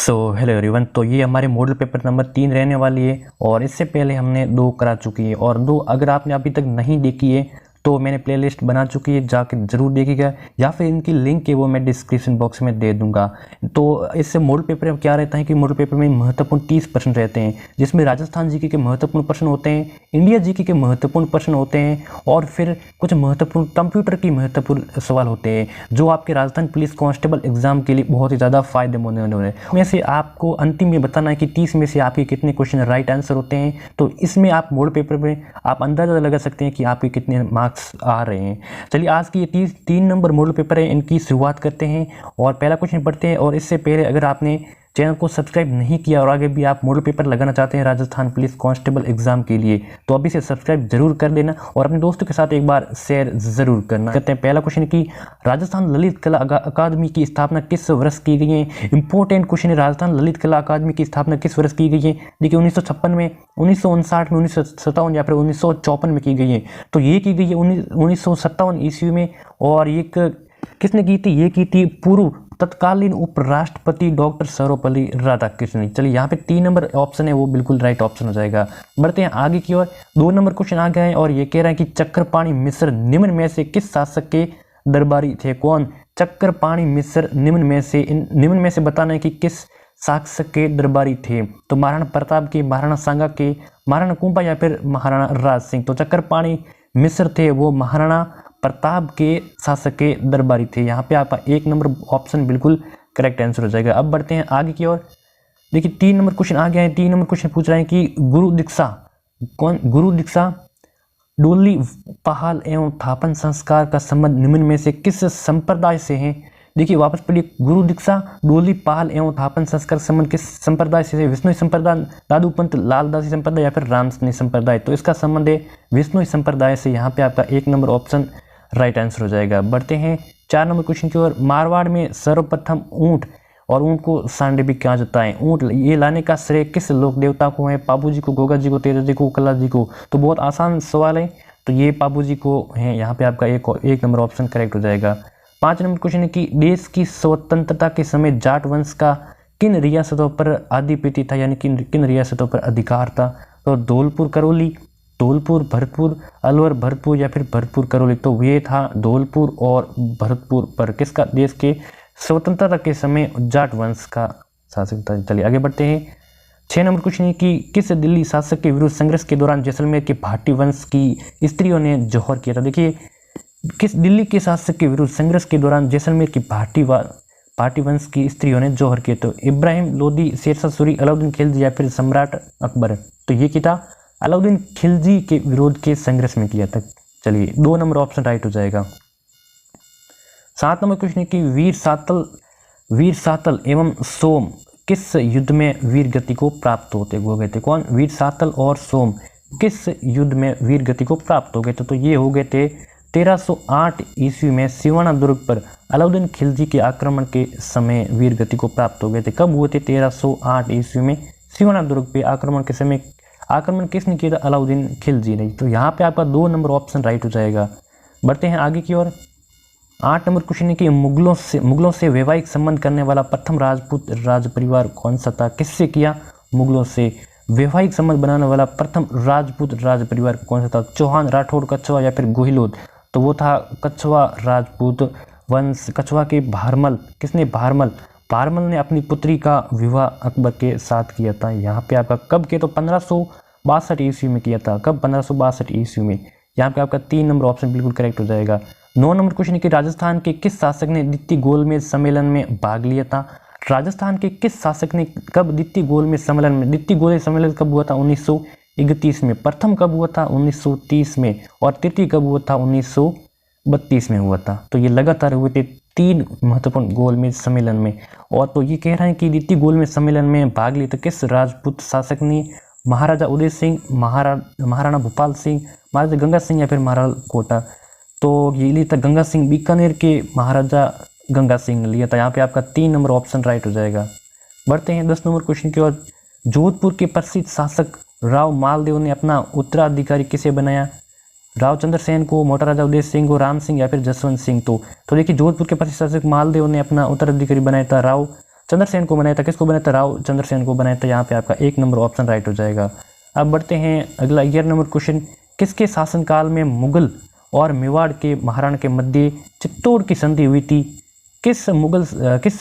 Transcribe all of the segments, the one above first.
Hello everyone. तो ये हमारे मॉडल पेपर नंबर 3 रहने वाली है और इससे पहले हमने 2 करा चुकी है और 2 अगर आपने अभी तक नहीं देखी है तो मैंने प्लेलिस्ट बना चुकी है, जाके ज़रूर देखिएगा या फिर इनकी लिंक है वो मैं डिस्क्रिप्शन बॉक्स में दे दूंगा। तो इससे मॉडल पेपर में क्या रहता है कि मॉडल पेपर में महत्वपूर्ण 30 प्रश्न रहते हैं, जिसमें राजस्थान जीके के महत्वपूर्ण प्रश्न होते हैं, इंडिया जीके के महत्वपूर्ण प्रश्न होते हैं और फिर कुछ महत्वपूर्ण कंप्यूटर की महत्वपूर्ण सवाल होते हैं जो आपके राजस्थान पुलिस कांस्टेबल एग्जाम के लिए बहुत ही ज़्यादा फायदेमंद होने वाले हैं। में से आपको अंतिम में बताना है कि 30 में से आपके कितने क्वेश्चन राइट आंसर होते हैं। तो इसमें आप मॉडल पेपर में आप अंदाज़ा लगा सकते हैं कि आपके कितने मार्क्स आ रहे हैं। चलिए आज की ये 3 नंबर मॉडल पेपर है, इनकी शुरुआत करते हैं और पहला क्वेश्चन पढ़ते हैं। और इससे पहले अगर आपने चैनल को सब्सक्राइब नहीं किया और आगे भी आप मॉडल पेपर लगाना चाहते हैं राजस्थान पुलिस कांस्टेबल एग्जाम के लिए तो अभी से सब्सक्राइब जरूर कर देना और अपने दोस्तों के साथ एक बार शेयर जरूर करना। कहते हैं पहला क्वेश्चन की राजस्थान ललित कला अकादमी की स्थापना किस वर्ष की गई है। इंपॉर्टेंट क्वेश्चन है, राजस्थान ललित कला अकादमी की स्थापना किस वर्ष की गई है। देखिए 1956 में, 1959 में, 1957 या फिर 1954 में की गई है। तो ये की गई है 1957 ईस्वी में। और ये किसने की थी, ये की थी पूर्व तत्कालीन उपराष्ट्रपति डॉक्टर सर्वपल्ली राधाकृष्णन। चलिए यहाँ पे 3 नंबर ऑप्शन है वो बिल्कुल राइट ऑप्शन हो जाएगा। बढ़ते हैं आगे की ओर। 2 नंबर क्वेश्चन आ गए हैं और ये कह रहा है कि चक्रपाणि मिश्र निम्न में से किस शासक के दरबारी थे। कौन? चक्रपाणि मिश्र निम्न में से बताना है कि किस शासक के दरबारी थे। तो महाराणा प्रताप के, महाराणा सांगा के, महाराणा कुंभा या फिर महाराणा राज सिंह। तो चक्रपाणि मिश्र थे वो महाराणा प्रताप के शासक के दरबारी थे। यहाँ पे आपका 1 नंबर ऑप्शन बिल्कुल करेक्ट आंसर हो जाएगा। अब बढ़ते हैं आगे की ओर। देखिए 3 नंबर क्वेश्चन आ गया है। 3 नंबर क्वेश्चन पूछ रहे हैं कि गुरु दीक्षा गुरु दीक्षा डोली पहाल एवं थापन संस्कार का संबंध निम्न में से किस संप्रदाय से है। देखिए वापस पढ़िए, गुरु दीक्षा डोली पहाल एवं थापन संस्कार संबंध किस संप्रदाय से है। विष्णु संप्रदाय, दादू पंत लालदासी संप्रदाय या फिर रामसनी संप्रदाय। तो इसका संबंध है विष्णु संप्रदाय से। यहाँ पे आपका 1 नंबर ऑप्शन राइट आंसर हो जाएगा। बढ़ते हैं 4 नंबर क्वेश्चन की ओर। मारवाड़ में सर्वप्रथम ऊंट और ऊंट को सांडे भी कहा जाता है। ऊंट ये लाने का श्रेय किस लोक देवता को है। पाबू जी को, गोगा जी को, तेजा जी को, कला जी को। तो बहुत आसान सवाल है, तो ये पाबू जी को है। यहाँ पे आपका 1 नंबर ऑप्शन करेक्ट हो जाएगा। 5 नंबर क्वेश्चन है कि देश की स्वतंत्रता के समय जाट वंश का किन रियासतों पर आधिपत्य था, यानी किन रियासतों पर अधिकार था। तो धौलपुर करौली, धौलपुर भरतपुर, अलवर भरतपुर या फिर भरतपुर करौली। तो ये था धौलपुर और भरतपुर पर किसका, देश के स्वतंत्रता के समय जाट वंश का शासक था। चलिए आगे बढ़ते हैं। 6 नंबर क्वेश्चन है कि किस दिल्ली शासक के विरुद्ध संघर्ष के दौरान जैसलमेर के भाटी वंश की स्त्रियों ने जौहर किया था। देखिए किस दिल्ली के शासक के विरुद्ध संघर्ष के दौरान जैसलमेर की भाटी वंश की स्त्रियों ने जौहर किया। तो इब्राहिम लोदी, शेरशाह सूरी, अलाउद्दीन खिलजी या फिर सम्राट अकबर। तो ये क्या था, अलाउद्दीन खिलजी के विरोध के संघर्ष में किया था। चलिए 2 नंबर ऑप्शन राइट हो जाएगा। 7 नंबर क्वेश्चन है कि वीर सातल एवं सोम किस युद्ध में वीर गति को प्राप्त हो गए थे। कौन? वीर सातल और सोम किस युद्ध में वीर गति को प्राप्त हो गए थे। तो ये हो गए थे 1308 ईस्वी में सिवाना दुर्ग पर अलाउद्दीन खिलजी के आक्रमण के समय वीर गति को प्राप्त हो गए थे। कब हुए थे? 1308 ईस्वी में सिवाना दुर्ग पे आक्रमण के समय। आक्रमण किसने किया था? अलाउद्दीन खिलजी ने। तो यहाँ पे आपका 2 नंबर ऑप्शन राइट हो जाएगा। बढ़ते हैं आगे की ओर। 8 नंबर क्वेश्चन है कि मुगलों से वैवाहिक संबंध करने वाला प्रथम राजपूत राज परिवार कौन सा था। किससे किया? मुगलों से वैवाहिक संबंध बनाने वाला प्रथम राजपूत राज परिवार कौन सा था। चौहान, राठौड़, कछवा या फिर गोहिलोद। तो वो था कछवा राजपूत वंश। कछवा के भारमल, किसने? भारमल ने अपनी पुत्री का विवाह अकबर के साथ किया था। यहाँ पे आपका कब किया? तो 1562 ईस्वी में किया था। कब? 1562 ईस्वी में। यहाँ पे आपका 3 नंबर ऑप्शन बिल्कुल करेक्ट हो जाएगा। 9 नंबर क्वेश्चन है कि राजस्थान के किस शासक ने द्वितीय गोलमेज सम्मेलन में भाग लिया था। राजस्थान के किस शासक ने कब द्वितीय गोलमेज सम्मेलन कब हुआ था? 1931 में। प्रथम कब हुआ था? 1930 में। और तृतीय कब हुआ था? 1932 में हुआ था। तो ये लगातार हुए थे 3 महत्वपूर्ण गोलमेज सम्मेलन में। और तो ये कह रहे हैं कि द्वितीय गोलमेज सम्मेलन में भाग लिया था किस राजपूत शासक ने। महाराजा उदय सिंह, महाराणा भूपाल सिंह, महाराजा गंगा सिंह या फिर महाराणा कोटा। तो ये लिया था गंगा सिंह, बीकानेर के महाराजा गंगा सिंह ने लिया था। यहाँ पे आपका 3 नंबर ऑप्शन राइट हो जाएगा। बढ़ते हैं 10 नंबर क्वेश्चन की ओर। जोधपुर के प्रसिद्ध शासक राव मालदेव ने अपना उत्तराधिकारी किसे बनाया। राव चंद्रसेन को, मोटा राजा उदय सिंह को, राम सिंह या फिर जसवंत सिंह। तो देखिए जोधपुर के प्रसिद्ध शासक मालदेव ने अपना उत्तराधिकारी बनाया था राव चंद्रसेन को बनाया था। किसको बनाया था? राव चंद्रसेन को बनाया था। यहाँ पे आपका 1 नंबर ऑप्शन राइट हो जाएगा। अब बढ़ते हैं अगला 11 नंबर क्वेश्चन। किसके शासनकाल में मुगल और मेवाड़ के महाराणा के मध्य चित्तौड़ की संधि हुई थी? किस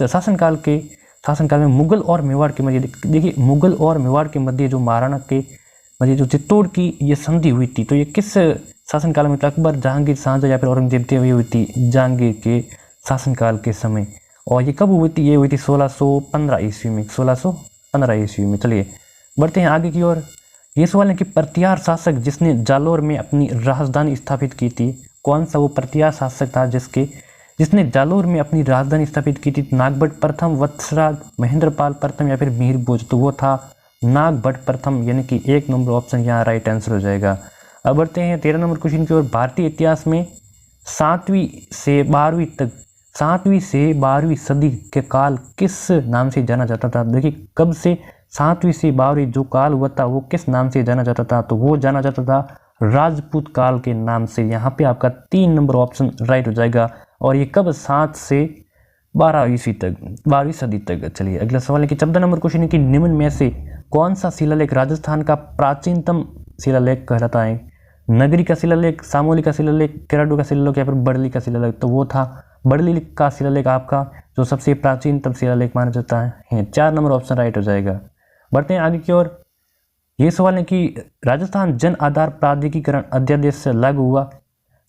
शासनकाल में मुगल और मेवाड़ के मध्य, देखिए मुगल और मेवाड़ के मध्य जो महाराणा के मध्य जो चित्तौड़ की ये संधि हुई थी, तो ये किस शासनकाल में? अकबर, जहांगीर, शाहजहां या फिर औरंगजेब थे? हुई थी जहांगीर के शासनकाल के समय। और ये कब हुई थी? ये हुई थी 1615 ईस्वी में, 1615 ईस्वी में। चलिए बढ़ते हैं आगे की ओर। ये सवाल है कि प्रतिहार शासक जिसने जालौर में अपनी राजधानी स्थापित की थी, कौन सा वो प्रतिहार शासक था जिसने जालौर में अपनी राजधानी स्थापित की थी? नागभट्ट प्रथम, वत्सराज, महेंद्रपाल प्रथम या फिर मीर भोज? तो वो था नागभट्ट प्रथम, यानी कि 1 नंबर ऑप्शन यहाँ राइट आंसर हो जाएगा। अब बढ़ते हैं 13 नंबर क्वेश्चन की ओर। भारतीय इतिहास में 7वीं से 12वीं सदी के काल किस नाम से जाना जाता था? देखिए कब से 7वीं से 12वीं जो काल हुआ था वो किस नाम से जाना जाता था? तो वो जाना जाता था राजपूत काल के नाम से। यहाँ पे आपका 3 नंबर ऑप्शन राइट हो जाएगा। और ये कब? 7 से 12वीं सदी तक। चलिए अगला सवाल है कि 14 नंबर क्वेश्चन है कि निम्न में से कौन सा शिलालेख राजस्थान का प्राचीनतम शिलालेख कहलाता है? नगरी का शिलालेख, सामोली का शिलालेख, केराडू का शिलालेख या फिर बड़ली का शिलालेख? तो वो था बड़ली का शिलालेख आपका जो सबसे प्राचीनतम शिलालेख माना जाता है। 4 नंबर ऑप्शन राइट हो जाएगा। बढ़ते हैं आगे की ओर। ये सवाल है कि राजस्थान जन आधार प्राधिकरण अध्यादेश लागू हुआ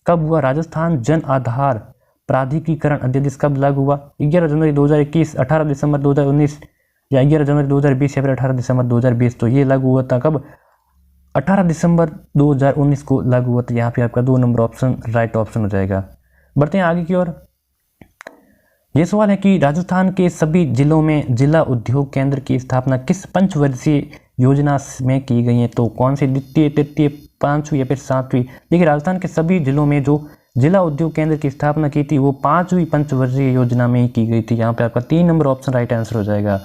कब हुआ? राजस्थान जन आधार प्राधिकरण अध्यादेश कब लागू हुआ? 11 जनवरी 2021, 18 दिसंबर 2019 या 11 जनवरी 2020 या फिर 18 दिसंबर 2020? तो ये लागू हुआ था कब? 18 दिसंबर 2019 को लागू हुआ था। यहाँ पे आपका 2 नंबर ऑप्शन राइट ऑप्शन हो जाएगा। बढ़ते हैं आगे की ओर। ये सवाल है कि राजस्थान के सभी जिलों में जिला उद्योग केंद्र की स्थापना किस पंचवर्षीय योजना में की गई है? तो कौन सी? द्वितीय, तृतीय, 5वीं या फिर 7वीं? देखिए राजस्थान के सभी जिलों में जो जिला उद्योग केंद्र की स्थापना की थी वो 5वीं पंचवर्षीय योजना में ही की गई थी। यहाँ पे आपका 3 नंबर ऑप्शन राइट आंसर हो जाएगा।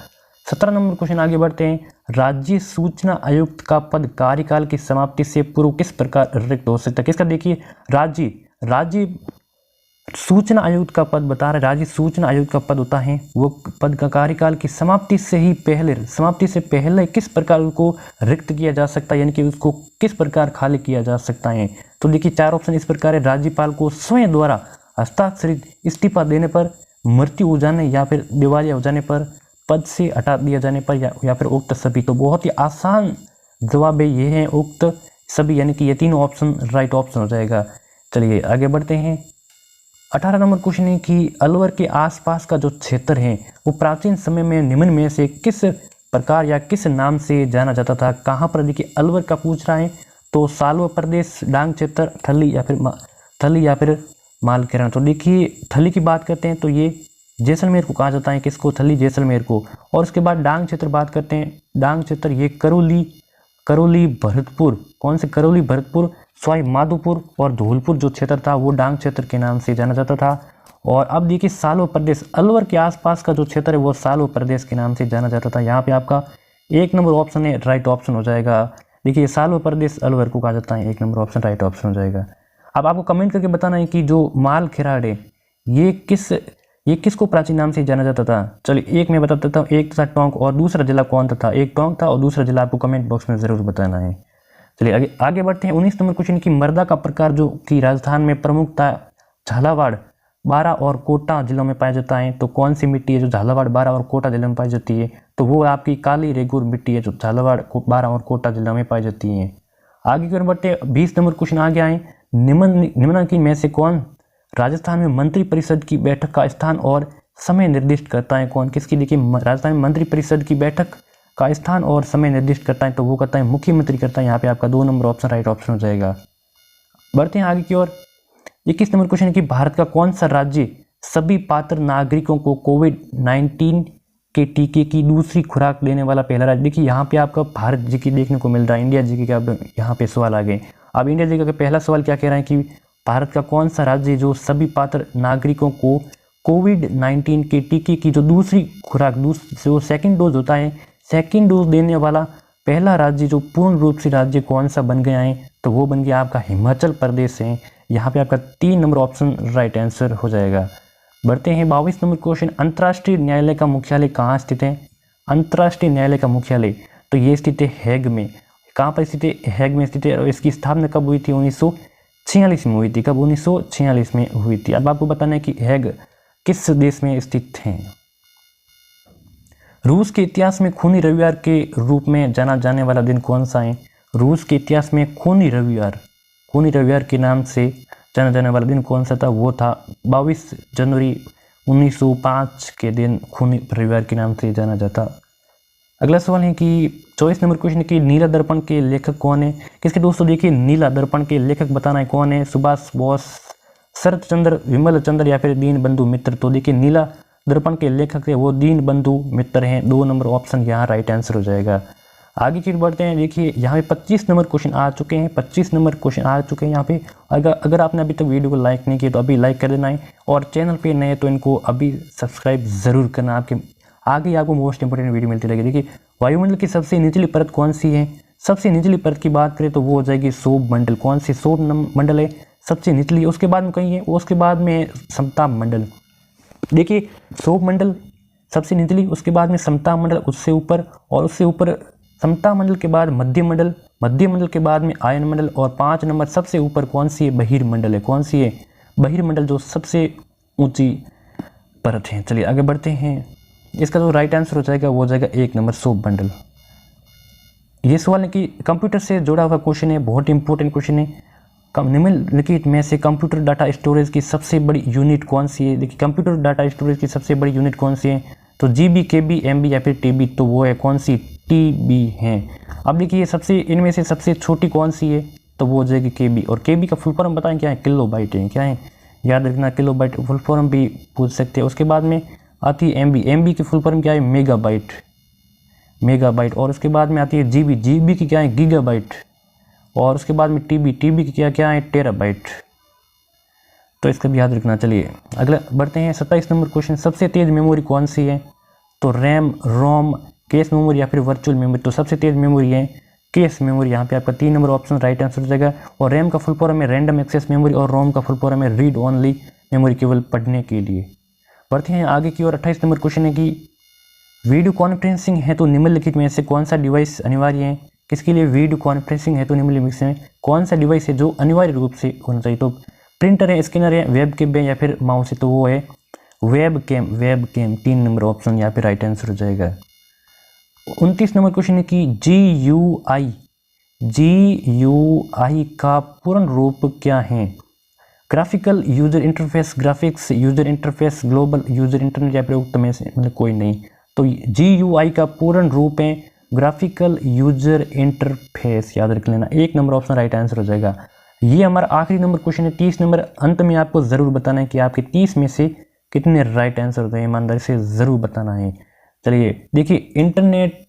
17 नंबर क्वेश्चन आगे बढ़ते हैं। राज्य सूचना आयुक्त का पद कार्यकाल की समाप्ति से पूर्व किस प्रकार रिक्त हो सकता है? किसका? देखिए राज्य सूचना आयुक्त का पद बता रहे। राज्य सूचना आयुक्त का पद होता है वो पद का कार्यकाल की समाप्ति से पहले किस प्रकार उसको रिक्त किया जा सकता है, यानी कि उसको किस प्रकार खाली किया जा सकता है? तो देखिए 4 ऑप्शन इस प्रकार है। राज्यपाल को स्वयं द्वारा हस्ताक्षरित इस्तीफा देने पर, मृत्यु हो जाने या फिर दिवालिया हो जाने पर, पद से हटा दिया जाने पर या फिर उक्त सभी। तो बहुत ही आसान जवाब है ये है उक्त सभी, यानी कि ये तीनों ऑप्शन राइट ऑप्शन हो जाएगा। चलिए आगे बढ़ते हैं। 18 नंबर क्वेश्चन है कि अलवर के आसपास का जो क्षेत्र है वो प्राचीन समय में निम्न में से किस प्रकार या किस नाम से जाना जाता था? कहाँ पर? देखिए अलवर का पूछ रहा है तो सालवा प्रदेश, डांग क्षेत्र, थली या फिर मालखेड़ा। तो देखिए थली की बात करते हैं तो ये जैसलमेर को कहा जाता है। किसको? थली, जैसलमेर को। और उसके बाद डांग क्षेत्र बात करते हैं। डांग क्षेत्र ये करौली भरतपुर, कौन से? करौली भरतपुर, सवाई माधोपुर और धौलपुर जो क्षेत्र था वो डांग क्षेत्र के नाम से जाना जाता था। और अब देखिए सालवा प्रदेश, अलवर के आसपास का जो क्षेत्र है वो सालवा प्रदेश के नाम से जाना जाता था। यहाँ पे आपका 1 नंबर ऑप्शन है राइट ऑप्शन हो जाएगा। देखिए सालवा प्रदेश अलवर को कहा जाता है, 1 नंबर ऑप्शन राइट ऑप्शन हो जाएगा। अब आपको कमेंट करके बताना है कि जो मालखेड़ा है ये किसको प्राचीन नाम से जाना जाता था? चलिए एक मैं बता देता हूँ। एक था टोंक और दूसरा जिला कौन था? एक टोंक था और दूसरा जिला आपको कमेंट बॉक्स में जरूर बताना है। चलिए आगे बढ़ते हैं। 19 नंबर क्वेश्चन की मृदा का प्रकार जो कि राजस्थान में प्रमुखता झालावाड़, बारां और कोटा जिलों में पाया जाता है। तो कौन सी मिट्टी है जो झालावाड़, बारां और कोटा जिलों में पाई जाती है? तो वो आपकी काली रेगुर मिट्टी है जो झालावाड़, बारां और कोटा जिलों में पाई जाती है। आगे की ओर बढ़ते 20 नंबर क्वेश्चन आ गया है। निम्नलिखित में से कौन राजस्थान में मंत्रिपरिषद की बैठक का स्थान और समय निर्दिष्ट करता है? कौन? किसकी? देखिए राजस्थान में मंत्रिपरिषद की बैठक का स्थान और समय निर्दिष्ट करता है तो वो करता है मुख्यमंत्री करता है। यहाँ पे आपका 2 नंबर ऑप्शन राइट ऑप्शन हो जाएगा। बढ़ते हैं आगे की ओर। 21 नंबर क्वेश्चन है कि भारत का कौन सा राज्य सभी पात्र नागरिकों को कोविड-19 के टीके की दूसरी खुराक देने वाला पहला राज्य? देखिए यहाँ पे आपका भारत जी की देखने को मिल रहा है, इंडिया जी के अब यहाँ पे सवाल आ गए। अब इंडिया जी का पहला सवाल क्या कह रहा है कि भारत का कौन सा राज्य जो सभी पात्र नागरिकों को कोविड-19 के टीके की जो दूसरी खुराक, जो सेकेंड डोज होता है, सेकेंड डोज देने वाला पहला राज्य जो पूर्ण रूप से राज्य कौन सा बन गया है? तो वो बन गया आपका हिमाचल प्रदेश है। यहाँ पे आपका 3 नंबर ऑप्शन राइट आंसर हो जाएगा। बढ़ते हैं 22 नंबर क्वेश्चन, अंतर्राष्ट्रीय न्यायालय का मुख्यालय कहाँ स्थित है? अंतर्राष्ट्रीय न्यायालय का मुख्यालय तो ये स्थित है हैग में। कहाँ पर स्थित है? हैग में स्थित है। और इसकी स्थापना कब हुई थी? 1946 में हुई थी। कब? 1946 में हुई थी। अब आपको बताना है कि हैग किस देश में स्थित है। रूस के इतिहास में खूनी रविवार के रूप में जाना जाने वाला दिन कौन सा है? रूस के इतिहास में खूनी रविवार के नाम से जाना जाने वाला दिन कौन सा था? वो था 22 जनवरी 1905 के दिन खूनी रविवार के नाम से जाना जाता। अगला सवाल है कि 24 नंबर क्वेश्चन की नीला दर्पण के लेखक कौन है? किसके दोस्तों? देखिए, नीला दर्पण के लेखक बताना है कौन है। सुभाष बोस, शरत चंद्र, विमल चंद्र या फिर दीन बंधु मित्र। तो देखिए, नीला दर्पण के लेखक है वो दीन बंधु मित्र हैं। 2 नंबर ऑप्शन यहाँ राइट आंसर हो जाएगा। आगे चीज बढ़ते हैं। देखिए, यहाँ पे 25 नंबर क्वेश्चन आ चुके हैं। 25 नंबर क्वेश्चन आ चुके हैं यहाँ पे। अगर आपने अभी तक वीडियो को लाइक नहीं किया तो अभी लाइक कर देना है, और चैनल पे नए तो इनको अभी सब्सक्राइब जरूर करना। आपके आगे आपको मोस्ट इंपोर्टेंट वीडियो मिलती रहेगी। देखिए, वायुमंडल की सबसे निचली परत कौन सी है? सबसे निचली परत की बात करें तो वो हो जाएगी सौर मंडल। कौन सी? सौर मंडल है सबसे निचली। उसके बाद में कहीं है, उसके बाद में समताप मंडल। देखिए, सौर मंडल सबसे निचली, उसके बाद में समताप मंडल उससे ऊपर, और उससे ऊपर समताप मंडल के बाद मध्य मंडल के बाद में आयन मंडल, और 5 नंबर सबसे ऊपर कौन सी है? बहिर्मंडल है। कौन सी है? बहिर्मंडल, जो सबसे ऊंची परत है। चलिए आगे बढ़ते हैं। इसका जो राइट आंसर हो जाएगा वो हो जाएगा 1 नंबर सौर मंडल। ये सवाल है कि कंप्यूटर से जुड़ा हुआ क्वेश्चन है, बहुत इंपॉर्टेंट क्वेश्चन है। निम्नलिखित में से कंप्यूटर डाटा स्टोरेज की सबसे बड़ी यूनिट कौन सी है? देखिए, कंप्यूटर डाटा स्टोरेज की सबसे बड़ी यूनिट कौन सी है? तो GB, KB, MB या फिर TB। तो वो है कौन सी? TB है। अब देखिए, सबसे इनमें से सबसे छोटी कौन सी है? तो वो हो जाएगी KB। और KB का फुल फॉर्म बताएं क्या है? किलोबाइट है। क्या है? याद रखना, किलोबाइट फुल फॉर्म भी पूछ सकते हैं। उसके बाद में आती है MB की फुल फॉर्म क्या है? मेगाबाइट। और उसके बाद में आती है GB की क्या है? गीगाबाइट। और उसके बाद में TB की क्या है? टेराबाइट। तो इसका भी याद रखना। चलिए अगला बढ़ते हैं। 27 नंबर क्वेश्चन, सबसे तेज मेमोरी कौन सी है? तो रैम, रोम, कैश मेमोरी या फिर वर्चुअल मेमोरी। तो सबसे तेज मेमोरी है कैश मेमोरी। यहाँ पे आपका 3 नंबर ऑप्शन राइट आंसर हो जाएगा। और रैम का फुल फॉर्म है रैंडम एक्सेस मेमोरी, और रोम का फुल फॉर्म है रीड ओनली मेमोरी, केवल पढ़ने के लिए। बढ़ते हैं आगे की ओर। 28 नंबर क्वेश्चन है कि वीडियो कॉन्फ्रेंसिंग है तो निम्नलिखित में से कौन सा डिवाइस अनिवार्य है? किसके लिए वीडियो कॉन्फ्रेंसिंग है तो निम्नलिखित में कौन सा डिवाइस है जो अनिवार्य रूप से होना चाहिए? तो प्रिंटर है, स्कैनर है, वेब कैम है या फिर माउस है। तो वो है वेब कैम। 3 नंबर ऑप्शन यहाँ पे राइट आंसर हो जाएगा। 29 नंबर क्वेश्चन है कि GUI का पूर्ण रूप क्या है? Graphical user interface, graphics user interface, global user internet या फिर उक्त में से मतलब कोई नहीं। तो GUI का पूर्ण रूप है ग्राफिकल यूजर इंटरफेस। याद रख लेना, 1 नंबर ऑप्शन राइट आंसर हो जाएगा। ये हमारा आखिरी नंबर क्वेश्चन है, 30 नंबर। अंत में आपको जरूर बताना है कि आपके 30 में से कितने राइट आंसर होते हैं, ईमानदारी से जरूर बताना है। चलिए देखिए, इंटरनेट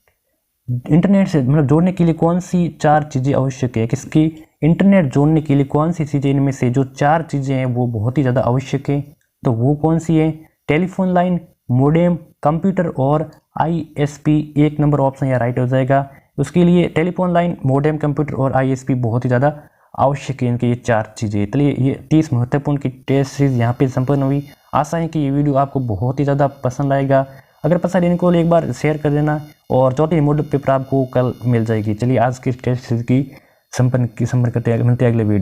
से मतलब जोड़ने के लिए कौन सी 4 चीज़ें आवश्यक है? किसकी? इंटरनेट जोड़ने के लिए कौन सी चीज़ें, इनमें से जो 4 चीज़ें हैं वो बहुत ही ज़्यादा आवश्यक है। तो वो कौन सी है? टेलीफोन लाइन, मोडेम, कंप्यूटर और ISP। 1 नंबर ऑप्शन यहाँ राइट हो जाएगा। उसके लिए टेलीफोन लाइन, मोडेम, कंप्यूटर और ISP बहुत ही ज़्यादा आवश्यक है, इनके ये 4 चीज़ें। चलिए, ये 30 महत्वपूर्ण की टेस्ट सीरीज यहाँ पे संपन्न हुई। आशा है कि ये वीडियो आपको बहुत ही ज़्यादा पसंद आएगा। अगर पसंद है इनको एक बार शेयर कर देना, और चौथी मॉडल पेपर आपको कल मिल जाएगी। चलिए आज की टेस्ट सीरीज की संपन्न करते हैं, मिलते हैं अगले वीडियो।